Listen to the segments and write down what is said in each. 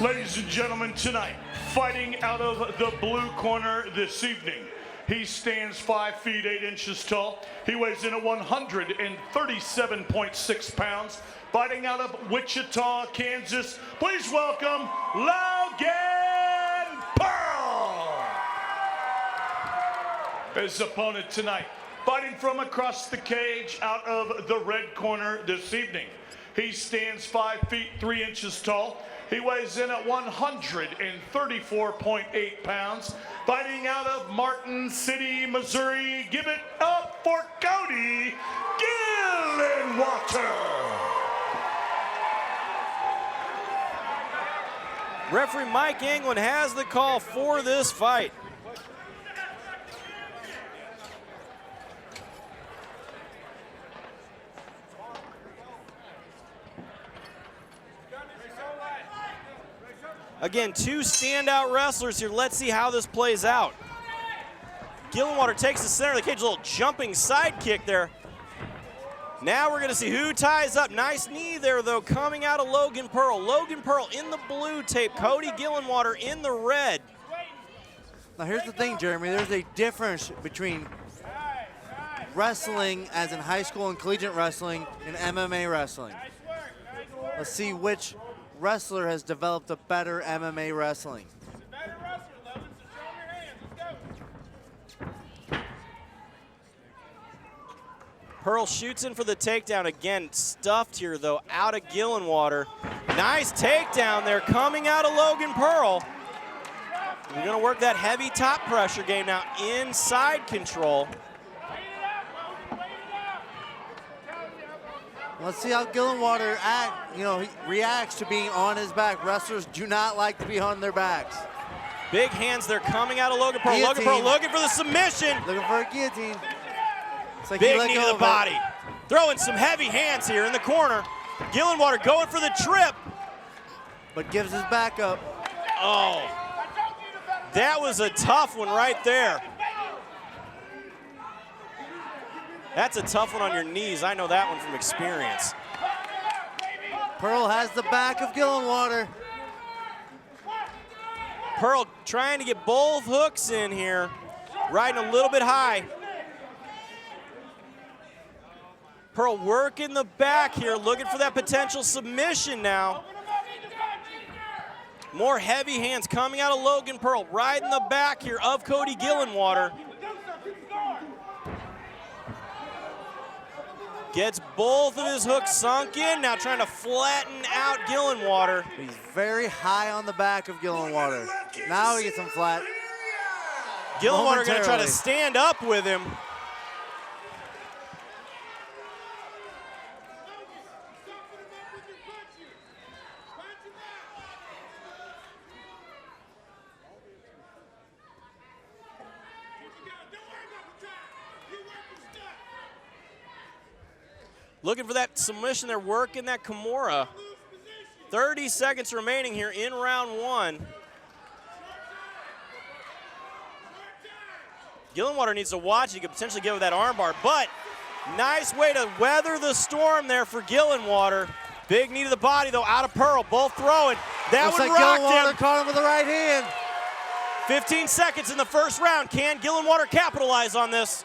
Ladies and gentlemen, tonight, fighting out of the blue corner this evening, he stands 5 feet 8 inches tall. He weighs in at 137.6 pounds. Fighting out of Wichita, Kansas, please welcome Logan Pirl. His opponent tonight, fighting from across the cage out of the red corner this evening. He stands 5 feet 3 inches tall. He weighs in at 134.8 pounds. Fighting out of Martin City, Missouri, give it up for Cody Gillenwater. Referee Mike Anglin has the call for this fight. Again, two standout wrestlers here. Let's see how this plays out. Gillenwater takes the center of the cage, a little jumping side kick there. Now we're gonna see who ties up. Nice knee there though, coming out of Logan Pirl. Logan Pirl in the blue tape, Cody Gillenwater in the red. Now here's the thing, Jeremy, there's a difference between wrestling as in high school and collegiate wrestling and MMA wrestling. Let's see which wrestler has developed a better MMA wrestling. Pirl shoots in for the takedown. Again, stuffed here though, out of Gillenwater. Nice takedown there coming out of Logan Pirl. We're gonna work that heavy top pressure game now, inside control. Let's see how Gillenwater he reacts to being on his back. Wrestlers do not like to be on their backs. Big hands there coming out of Logan Pirl. Guillotine. Logan Pirl looking for the submission. Looking for a guillotine. Like big knee to the body. Throwing some heavy hands here in the corner. Gillenwater going for the trip. But gives his back up. Oh, that was a tough one right there. That's a tough one on your knees. I know that one from experience. Pirl has the back of Gillenwater. Pirl trying to get both hooks in here. Riding a little bit high. Pirl working the back here, looking for that potential submission now. More heavy hands coming out of Logan Pirl, riding the back here of Cody Gillenwater. Gets both of his hooks sunk in, now trying to flatten out Gillenwater. He's very high on the back of Gillenwater. Now he gets him flat. Gillenwater gonna try to stand up with him. Looking for that submission there, working that Kimura. 30 seconds remaining here in round one. Gillenwater needs to watch. He could potentially get with that armbar, but nice way to weather the storm there for Gillenwater. Big knee to the body though, out of Pirl, both throwing. That one rocked Gillenwater him. caught him with the right hand. 15 seconds in the first round. Can Gillenwater capitalize on this?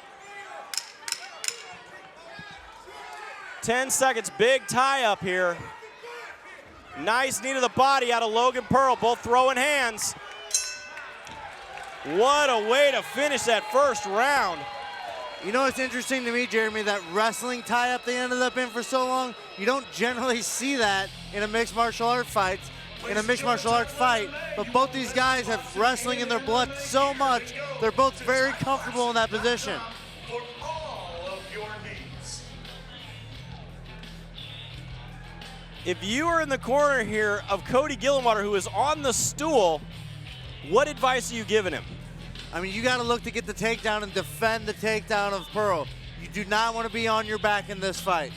10 seconds, big tie up here. Nice knee to the body out of Logan Pirl, both throwing hands. What a way to finish that first round. You know what's interesting to me, Jeremy, that wrestling tie-up they ended up in for so long, you don't generally see that in a mixed martial arts fight. But both these guys have wrestling in their blood so much, they're both very comfortable in that position. If you are in the corner here of Cody Gillenwater, who is on the stool, what advice are you giving him? I mean, you got to look to get the takedown and defend the takedown of Pirl. You do not want to be on your back in this fight.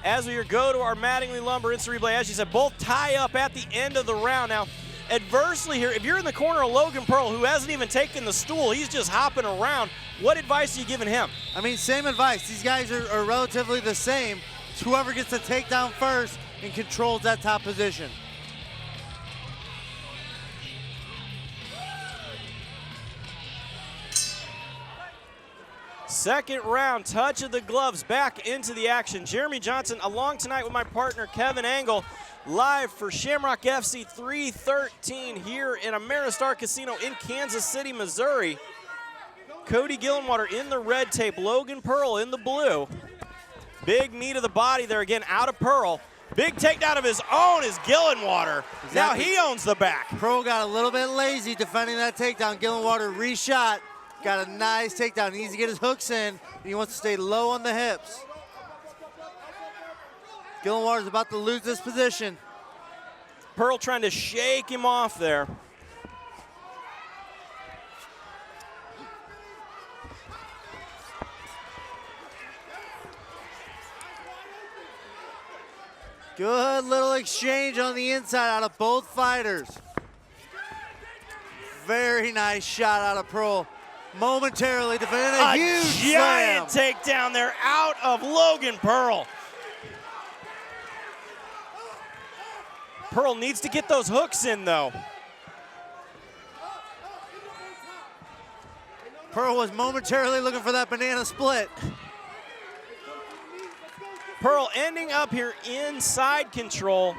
As we go to our Mattingly Lumber Instant Replay, as you said, both tie up at the end of the round. Now, adversely here, if you're in the corner of Logan Pirl, who hasn't even taken the stool, he's just hopping around, what advice are you giving him? I mean, same advice. These guys are relatively the same. It's whoever gets the takedown first and controls that top position. Second round, touch of the gloves, back into the action. Jeremy Johnson along tonight with my partner Kevin Engel, live for Shamrock FC 313 here in Ameristar Casino in Kansas City, Missouri. Cody Gillenwater in the red tape, Logan Pirl in the blue. Big knee to the body there again, out of Pirl. Big takedown of his own is Gillenwater. Exactly. Now he owns the back. Pirl got a little bit lazy defending that takedown. Gillenwater reshot, got a nice takedown. He needs to get his hooks in. He wants to stay low on the hips. Gillenwater's about to lose this position. Pirl trying to shake him off there. Good little exchange on the inside out of both fighters. Very nice shot out of Pirl. Momentarily defending a huge giant slam. takedown there out of Logan Pirl. Pirl needs to get those hooks in though. Pirl was momentarily looking for that banana split. Pirl ending up here inside control.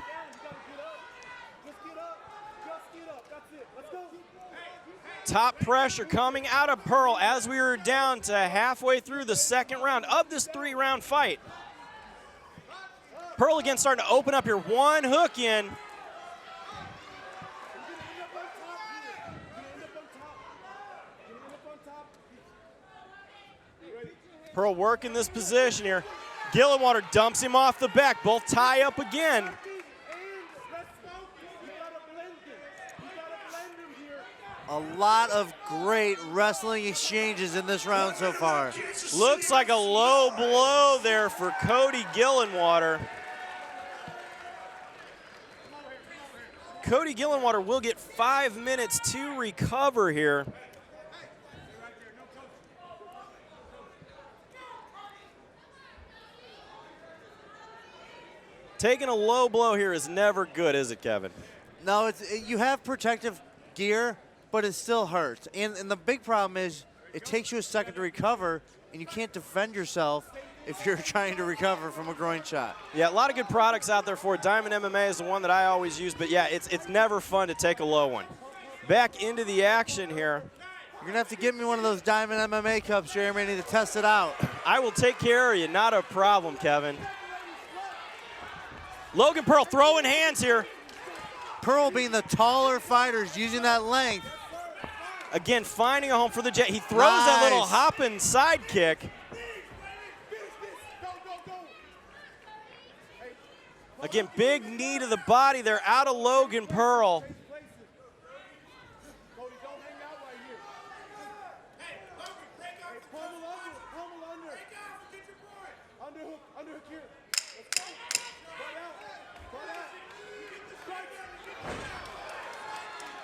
Top pressure coming out of Pirl as we were down to halfway through the second round of this three-round fight. Pirl again starting to open up here. One hook in. Pirl working this position here. Gillenwater dumps him off the back. Both tie up again. A lot of great wrestling exchanges in this round so far. Looks like a low blow there for Cody Gillenwater. Cody Gillenwater will get 5 minutes to recover here. Taking a low blow here is never good, is it, Kevin? No, you have protective gear, but it still hurts. And the big problem is it takes you a second to recover, and you can't defend yourself if you're trying to recover from a groin shot. Yeah, a lot of good products out there for it. Diamond MMA is the one that I always use, but yeah, it's never fun to take a low one. Back into the action here. You're gonna have to give me one of those Diamond MMA cups, Jeremy. I need to test it out. I will take care of you, not a problem, Kevin. Logan Pirl throwing hands here. Pirl being the taller fighters, using that length. Again, finding a home for the jet. He throws that little hopping side kick. Again, big knee to the body there out of Logan Pirl.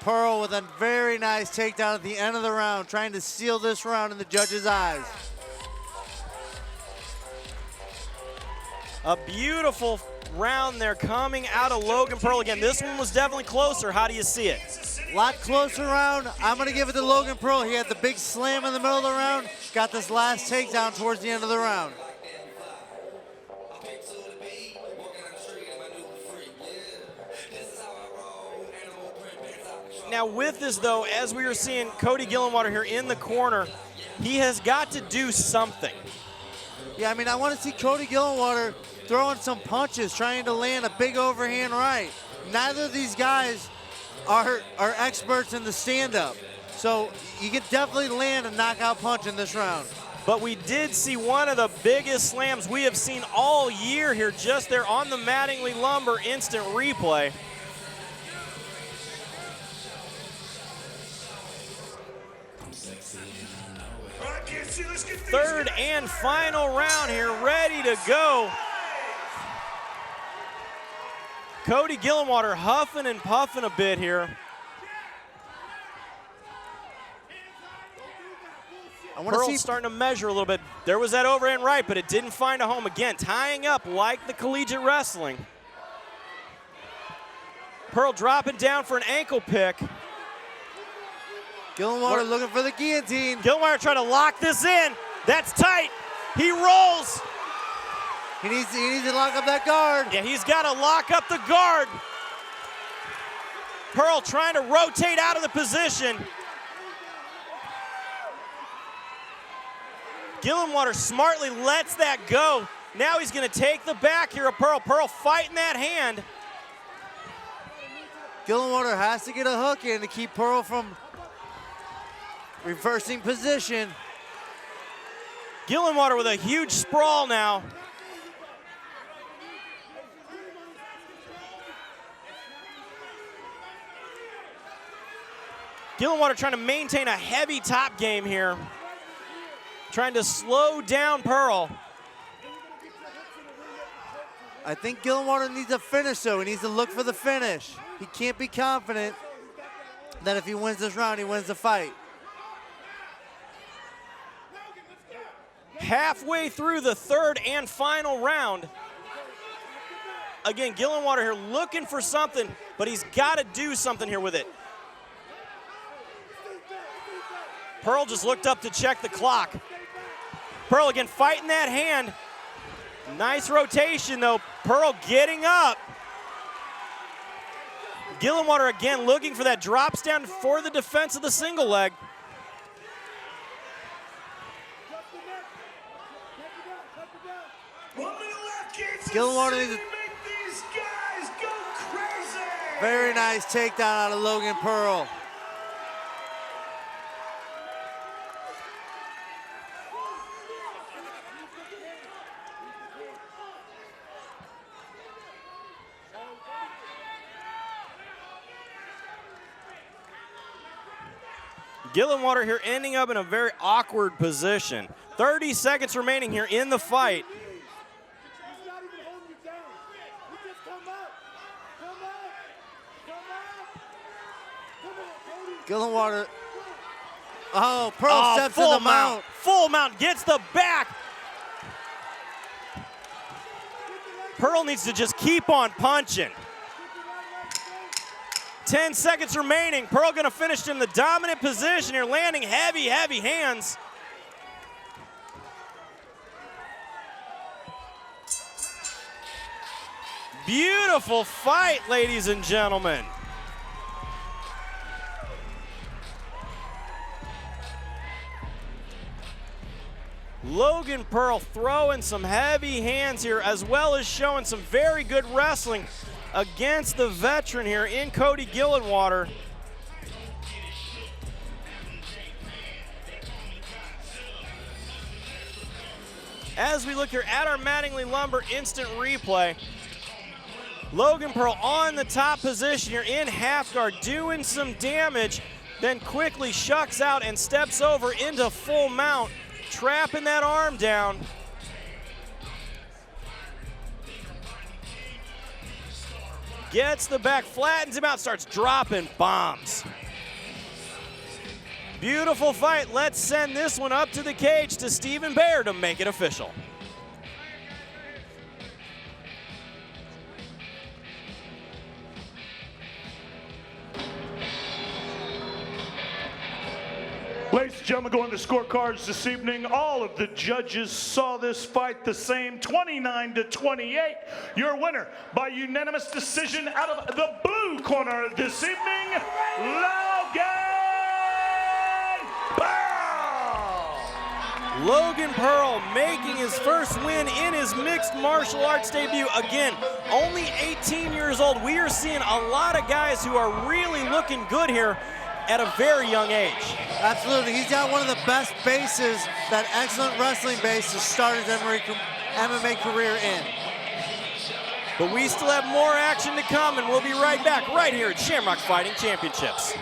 Pirl with a very nice takedown at the end of the round, trying to seal this round in the judges' eyes. A beautiful round there coming out of Logan Pirl. Again, this one was definitely closer. How do you see it? A lot closer round. I'm going to give it to Logan Pirl. He had the big slam in the middle of the round, got this last takedown towards the end of the round. Now with this though, as we were seeing Cody Gillenwater here in the corner, he has got to do something. Yeah, I mean, I want to see Cody Gillenwater throwing some punches, trying to land a big overhand right. Neither of these guys are experts in the stand-up. So you can definitely land a knockout punch in this round. But we did see one of the biggest slams we have seen all year here, just there on the Mattingly Lumber instant replay. Third and final round here, ready to go. Cody Gillenwater huffing and puffing a bit here. Pirl's starting to measure a little bit. There was that overhand right, but it didn't find a home. Again, tying up like the collegiate wrestling. Pirl dropping down for an ankle pick. Gillenwater looking for the guillotine. Gillenwater trying to lock this in. That's tight. He rolls. He needs to lock up that guard. Yeah, he's got to lock up the guard. Pirl trying to rotate out of the position. Gillenwater smartly lets that go. Now he's going to take the back here of Pirl. Pirl fighting that hand. Gillenwater has to get a hook in to keep Pirl from reversing position. Gillenwater with a huge sprawl now. Gillenwater trying to maintain a heavy top game here. Trying to slow down Pirl. I think Gillenwater needs a finish, though. He needs to look for the finish. He can't be confident that if he wins this round, he wins the fight. Halfway through the third and final round. Again, Gillenwater here looking for something, but he's got to do something here with it. Pirl just looked up to check the clock. Pirl again fighting that hand. Nice rotation though. Pirl getting up. Gillenwater again looking for that drops down for the defense of the single leg. Gillenwater needs to make these guys go crazy. very nice takedown out of Logan Pirl. Gillenwater here ending up in a very awkward position. 30 seconds remaining here in the fight. Gillenwater. Oh, Pirl steps in the mount. Full mount, gets the back. Pirl needs to just keep on punching. 10 seconds remaining. Pirl gonna finish in the dominant position here, landing heavy, heavy hands. Beautiful fight, ladies and gentlemen. Logan Pirl throwing some heavy hands here, as well as showing some very good wrestling against the veteran here in Cody Gillenwater. As we look here at our Mattingly Lumber instant replay, Logan Pirl on the top position here in half guard, doing some damage, then quickly shucks out and steps over into full mount, trapping that arm down. Gets the back, flattens him out, starts dropping bombs. Beautiful fight. Let's send this one up to the cage to Stephen Baer to make it official. Ladies and gentlemen, going to scorecards this evening. All of the judges saw this fight the same, 29-28. Your winner by unanimous decision out of the blue corner this evening, Logan Pirl. Logan Pirl making his first win in his mixed martial arts debut. Again, only 18 years old. We are seeing a lot of guys who are really looking good here at a very young age. Absolutely, he's got one of the best bases, that excellent wrestling base to start his MMA career in. But we still have more action to come, and we'll be right back right here at Shamrock Fighting Championships.